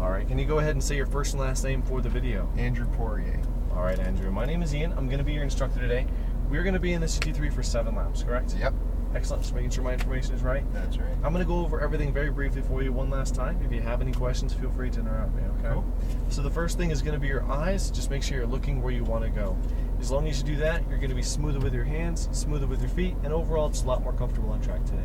All right, can you go ahead and say your first and last name for the video? Andrew Poirier. All right, Andrew. My name is Ian. I'm going to be your instructor today. We're going to be in the GT3 for 7 laps, correct? Yep. Excellent. Just making sure my information is right. That's right. I'm going to go over everything very briefly for you one last time. If you have any questions, feel free to interrupt me, okay? Cool. So the first thing is going to be your eyes. Just make sure you're looking where you want to go. As long as you do that, you're going to be smoother with your hands, smoother with your feet, and overall just a lot more comfortable on track today.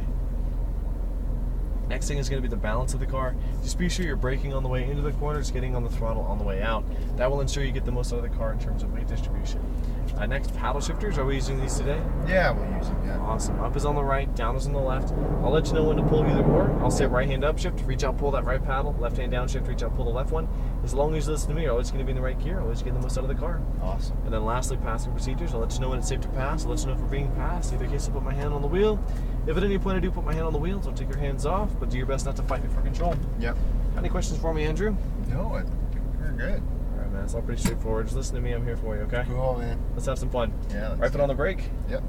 Next thing is going to be the balance of the car. Just be sure you're braking on the way into the corners, getting on the throttle on the way out. That will ensure you get the most out of the car in terms of weight distribution. Next, paddle shifters. Are we using these today? Yeah, we'll use them, yeah. Awesome. Up is on the right, down is on the left. I'll let you know when to pull either or. I'll say right hand up shift, reach out, pull that right paddle. Left hand down shift, reach out, pull the left one. As long as you listen to me, you're always going to be in the right gear, always getting the most out of the car. Awesome. And then lastly, passing procedures. I'll let you know when it's safe to pass. I'll let you know if we're being passed. In either case, I'll put my hand on the wheel. If at any point I do put my hand on the wheel, don't take your hands off, but do your best not to fight me for control. Yep. Got any questions for me, Andrew? No, I think we're good. All right, man. It's all pretty straightforward. Just listen to me. I'm here for you, okay? Cool, man. Let's have some fun. Yeah. Right foot on the brake. Yep.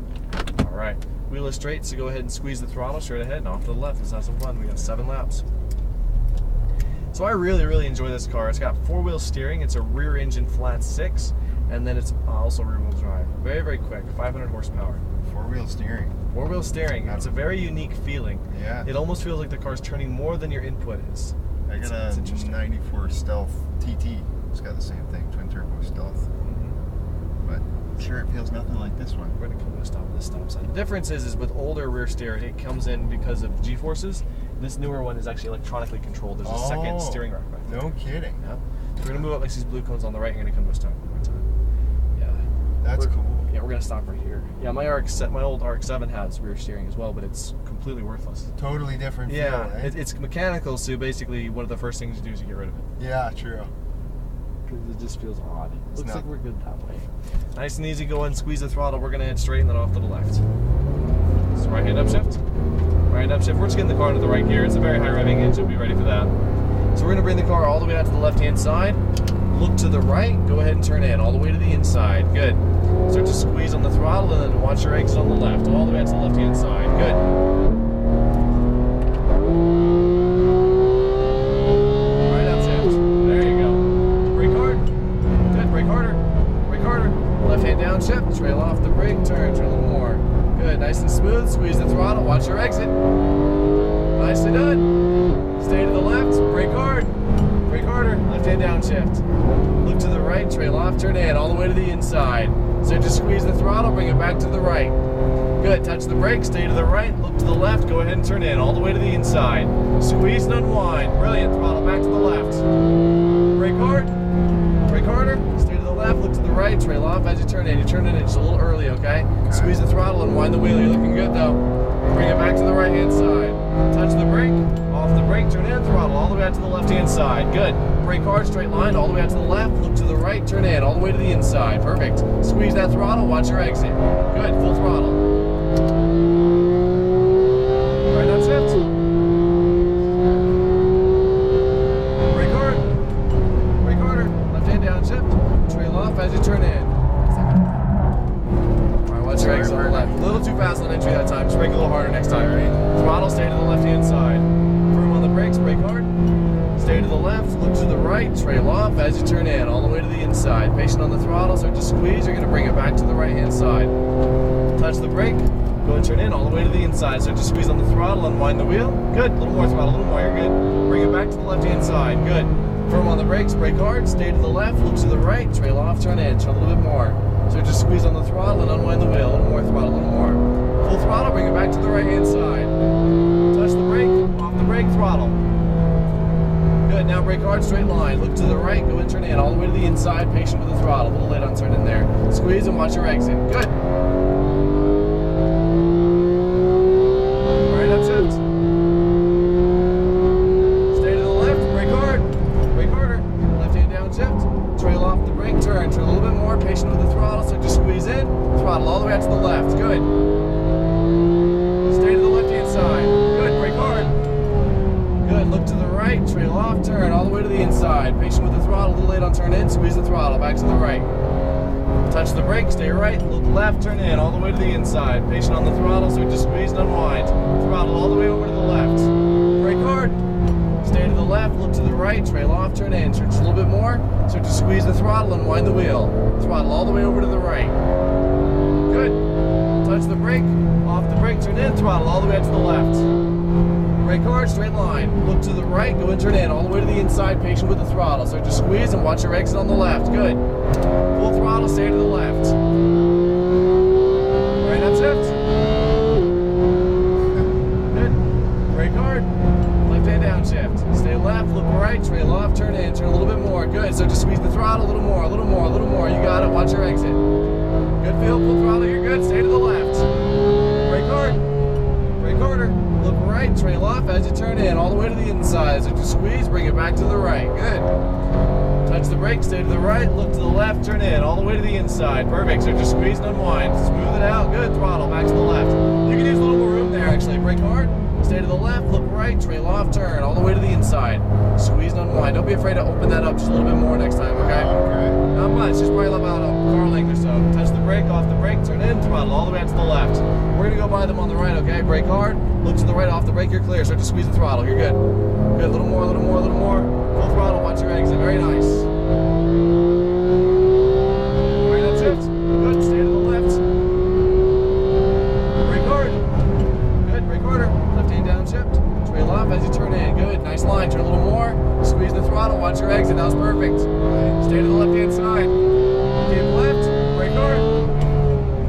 All right. Wheel is straight, so go ahead and squeeze the throttle straight ahead and off to the left. Let's have some fun. We got 7 laps. So I really enjoy this car. It's got 4-wheel steering. It's a rear engine flat 6, and then it's also rear-wheel drive. Very quick, 500 horsepower. 4-wheel steering. 4-wheel steering. It's a very unique feeling. Yeah. It almost feels like the car's turning more than your input is. I got a 94 Stealth TT. It's got the same thing, twin turbo Stealth. But sure, it feels nothing like this one. We're gonna come to a stop at this stop sign. The difference is with older rear steer, it comes in because of G-forces. This newer one is actually electronically controlled. There's a second steering rack back there. No kidding. Yeah. So we're gonna move up next to these blue cones on the right. You're gonna come to a stop one more time. Yeah. That's cool. Yeah, we're gonna stop right here. Yeah, my old RX-7 has rear steering as well, but it's completely worthless. Totally different feel, right? It's mechanical, so basically one of the first things you do is you get rid of it. Yeah, true. Because it just feels odd. Looks like we're good that way. Nice and easy. Go ahead and squeeze the throttle. We're gonna head straight and then off to the left. So right hand up shift. Right hand up shift. We're just getting the car into the right gear. It's a very high revving engine. Be ready for that. So we're gonna bring the car all the way out to the left hand side. Look to the right. Go ahead and turn in all the way to the inside. Good. Start to squeeze on the throttle and then watch your exit on the left. All the way out to the left hand side. Good. Right up shift. There you go. Brake hard. Good. Brake harder. Brake harder. Left hand down shift. Trail off the brake. Turn a little more. Good. Nice and smooth. Squeeze the throttle. Watch your exit. Nicely done. Stay to the left. Brake hard. Brake harder. Left hand down shift. Look to the right. Trail off. Turn in. All the way to the inside. So just squeeze the throttle. Bring it back to the right. Good. Touch the brake. Stay to the right. Look to the left. Go ahead and turn in. All the way to the inside. Squeeze and unwind. Brilliant. Throttle back to the left. Brake hard. Brake harder. Stay to the left. Look to the right. Trail off as you turn in. You turn in just a little early, okay? Squeeze the throttle and wind the wheel. You're looking good though. Bring it back to the right hand side. Touch the brake. Off the brake. Turn in. Throttle all the way out to the left hand side. Good. Brake hard. Straight line. All the way out to the left. Look to the right. Turn in. All the way to the inside. Perfect. Squeeze that throttle. Watch your exit. Good. Full throttle. Right up shift. Brake hard. Brake harder. Left hand down shift. Trail off as you turn in. Alright, watch your exit on the left. A little too fast on entry that time. Just brake a little harder next time, right? Throttle, stay to the left hand side. Firm on the brakes, brake hard. Stay to the left, look to the right, trail off as you turn in, all the way to the inside. Patient on the throttle, start to squeeze, you're going to bring it back to the right hand side. Touch the brake, go and turn in, all the way to the inside. Start to squeeze on the throttle, unwind the wheel. Good, a little more throttle, a little more, you're good. Bring it back to the left hand side, good. Firm on the brakes, brake hard, stay to the left, look to the right, trail off, turn in, turn a little bit more. So just squeeze on the throttle and unwind the wheel, a little more throttle, a little more. Full throttle, bring it back to the right hand side. Touch the brake, off the brake, throttle. Good, now brake hard, straight line. Look to the right, go and turn in, all the way to the inside, patient with the throttle. A little late on turn in there. Squeeze and watch your exit. Good. Right up shift. Stay to the left, brake hard. Brake harder. Left hand down shift. Trail off the brake, turn. Turn a little bit more, patient with the throttle, so just squeeze in. Throttle all the way out to the left. Good. Stay to the left hand side. Good, brake hard. Good, look to the right, trail off, turn all the way to the inside. Patient with the throttle, a little late on turn in, squeeze the throttle, back to the right. Touch the brake, stay right, look left, turn in, all the way to the inside. Patient on the throttle, so just squeeze and unwind. Throttle all the way over to the left. Brake hard, stay to the left. left, look to the right, trail off, turn in. Just a little bit more. Start to squeeze the throttle and wind the wheel. Throttle all the way over to the right. Good. Touch the brake, off the brake, turn in, throttle all the way out to the left. Brake hard, straight line. Look to the right, go and turn in, all the way to the inside, patient with the throttle. Start to squeeze and watch your exit on the left. Good. Full throttle, stay to the left. Right up shift. Good. Brake hard. Left hand downshift. Stay left, look right, trail off, turn in, turn a little bit more. Good. Start to squeeze the throttle a little more, a little more, a little more. You got it. Watch your exit. Good feel, full throttle, you're good. Stay to the left. Brake hard. Brake harder. Look right, trail off as you turn in, all the way to the inside. So just squeeze, bring it back to the right. Good. Touch the brake, stay to the right, look to the left, turn in, all the way to the inside. Perfect. So just squeeze and unwind. Smooth it out. Good. Throttle back to the left. You can use a little more room there actually. Brake hard. Stay to the left, look right, trail off, turn, all the way to the inside. Squeeze and unwind. Don't be afraid to open that up just a little bit more next time, okay? Okay. Not much, just probably about a car length or so. Touch the brake, off the brake, turn in, throttle all the way out to the left. We're gonna go by them on the right, okay? Brake hard, look to the right, off the brake, you're clear. Start to squeeze the throttle, you're good. Good, a little more, a little more, a little more. Full throttle, watch your exit, very nice. Right up shift, good, stay to the left. Brake hard, good, brake harder. Left hand downshift, trail off as you turn in, good, nice line, turn a little more. Squeeze the throttle, watch your exit, that was perfect. Stay to the left hand side. Keep left, brake hard.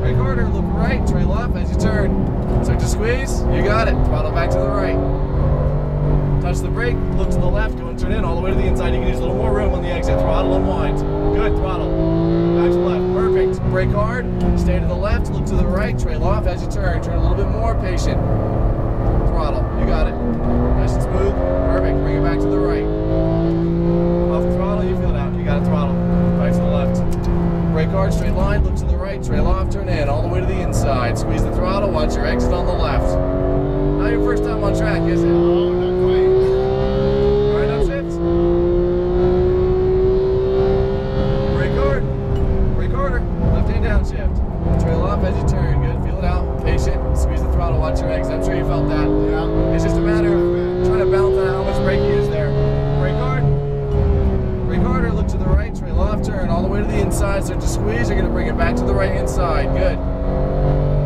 Brake harder, look right, trail off as you turn. Start to squeeze, you got it. Throttle back to the right. Touch the brake, look to the left, go and turn in all the way to the inside. You can use a little more room on the exit. Throttle, unwind. Good, throttle. Back to the left, perfect. Brake hard, stay to the left, look to the right, trail off as you turn. Turn a little bit more, patient. Throttle, you got it. Nice and smooth, perfect. Bring it back to the right. Off the throttle, you feel it out. You got it, throttle. Back to the left. Brake hard, straight line, look to the right, trail off, turn in, all the way to the inside. Squeeze the throttle, watch your exit on the left. Not your first time on track, is it? Oh, not quite. Right up shift. Brake hard. Brake harder. Left hand downshift. Trail off as you turn. Good. Feel it out. Patient. Squeeze the throttle, watch your exit. I'm sure you felt that. Yeah. It's just a matter of trying to balance out how much brake you use there. Brake hard. Brake harder, look to the right, trail off, turn, all the way to the inside, start to squeeze, you're gonna bring it back to the right hand side, good.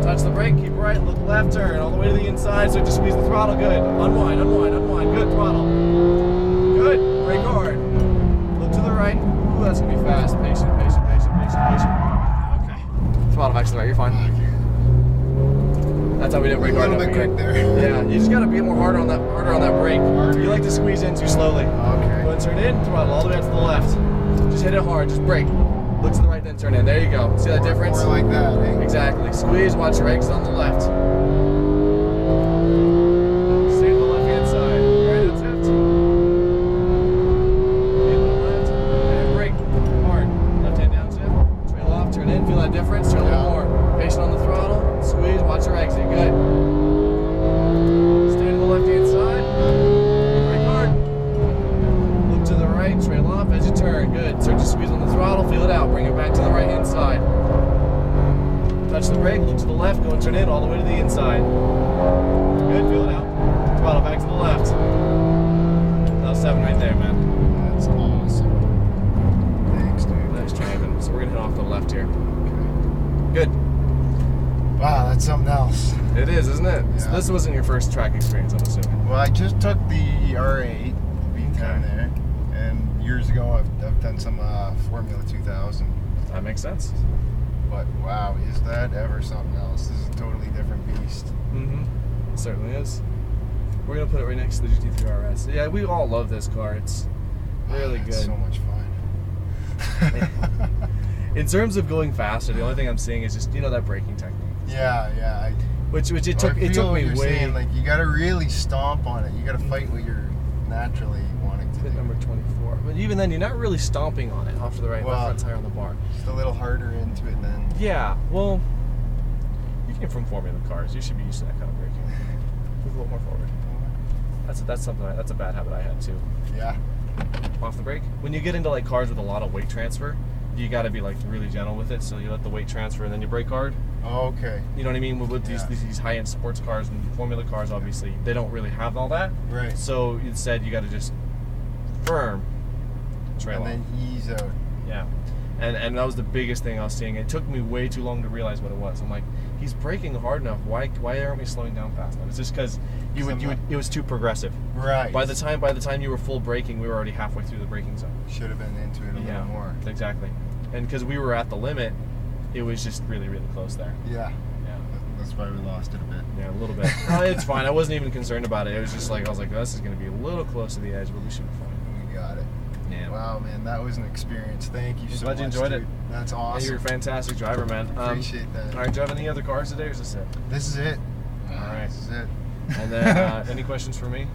Touch the brake, keep right, look left, turn, all the way to the inside, start to squeeze the throttle, good. Unwind, unwind, unwind, good, throttle. Good, brake hard. Look to the right, ooh, that's gonna be fast, patient, patient, patient, patient, patient. Okay. Throttle back to the right, you're fine. That's how we did brake hard. A little bit quick there. Yeah, you just gotta be more harder on that brake. You like to squeeze in too slowly. Okay. Go and turn in, throttle all the way out to the left. Just hit it hard, just brake. Look to the right, then turn in. There you go. See that difference? More like that, eh? Exactly. Squeeze, watch your exit on the left. Stay to the left hand side. Right up shift. In the left. And brake. Hard. Left hand downshift. Trail off, turn in. Feel that difference? Turn a little more. Patient on the throttle. Squeeze, watch your exit. Good. Stay to the left hand side. Brake hard. Look to the right, trail off as you turn. Good. Start to squeeze on the throttle, feel it out. Bring it back to the right hand side. Touch the brake, look to the left, go and turn in all the way to the inside. Good, feel it out. Throttle back to the left. That was 7 right there, man. That's awesome. Thanks, dude. Nice driving. So we're gonna head off to the left here. Okay. Good. Wow, that's something else. It is, isn't it? Yeah. So this wasn't your first track experience, I'm assuming. Well, I just took the R8 V10 Okay. there, and years ago I've done some Formula 2000. That makes sense. But wow, is that ever something else? This is a totally different beast. Mm-hmm. It certainly is. We're gonna put it right next to the GT3 RS. Yeah, we all love this car. It's really It's good. so much fun. In terms of going faster, the only thing I'm seeing is just that braking technique. Yeah. Which it I took feel what me you're way. saying, like you gotta really stomp on it. You gotta fight what you're naturally wanting to Hit do. number 24. But even then, you're not really stomping on it off to the right. Well, Left front tire on the bar. Just a little harder into it then. Yeah. Well, you came from Formula cars. You should be used to that kind of braking. Move a little more forward. That's something. That's a bad habit I had too. Yeah. Off the brake. When you get into like cars with a lot of weight transfer, you got to be like really gentle with it. So you let the weight transfer and then you brake hard. Oh, okay. You know what I mean? With Yeah. these high-end sports cars and Formula cars, obviously they don't really have all that. Right. So instead, you got to just firm, trail and off. then ease out. Yeah. And that was the biggest thing I was seeing. It took me way too long to realize what it was. I'm like, he's braking hard enough. Why aren't we slowing down fast enough? It's just because it was too progressive. Right. By the time you were full braking, we were already halfway through the braking zone. Should have been into it a little more. Exactly. And because we were at the limit, it was just really, really close there. Yeah. Yeah. That's why we lost it a bit. Yeah, a little bit. It's fine. I wasn't even concerned about it. It was just like, I was like, this is going to be a little close to the edge, but we should be fine. We got it. Yeah. Wow, man, that was an experience. Thank you so much. Glad you enjoyed it. That's awesome. Yeah, you're a fantastic driver, man. Appreciate that. All right, do you have any other cars today, or is this it? This is it. All right. This is it. And then, any questions for me?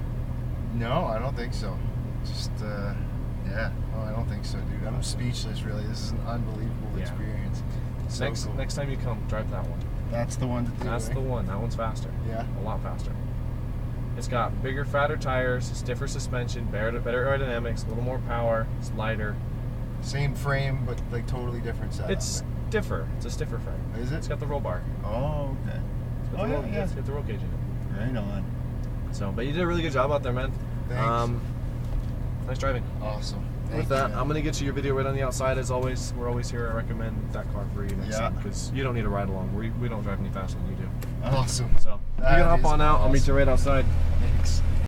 No, I don't think so. Just, yeah. Oh, I don't think so, dude. I'm speechless, really. This is an unbelievable experience. So cool. Next time you come, drive that one. That's the one to do. That's the one. That one's faster. Yeah. A lot faster. It's got bigger, fatter tires, stiffer suspension, better aerodynamics, a little more power. It's lighter. Same frame, but like totally different setup. It's stiffer. It's a stiffer frame. Is it? It's got the roll bar. Oh, okay. It's got it's got the roll cage in it. Right on. So, but you did a really good job out there, man. Thanks. Nice driving. Awesome. With that, I'm gonna get you your video right on the outside as always. We're always here. I recommend that car for you next time because you don't need to ride along. We don't drive any faster than you do. Awesome. So you can hop on out. I'll meet you right outside. Thanks.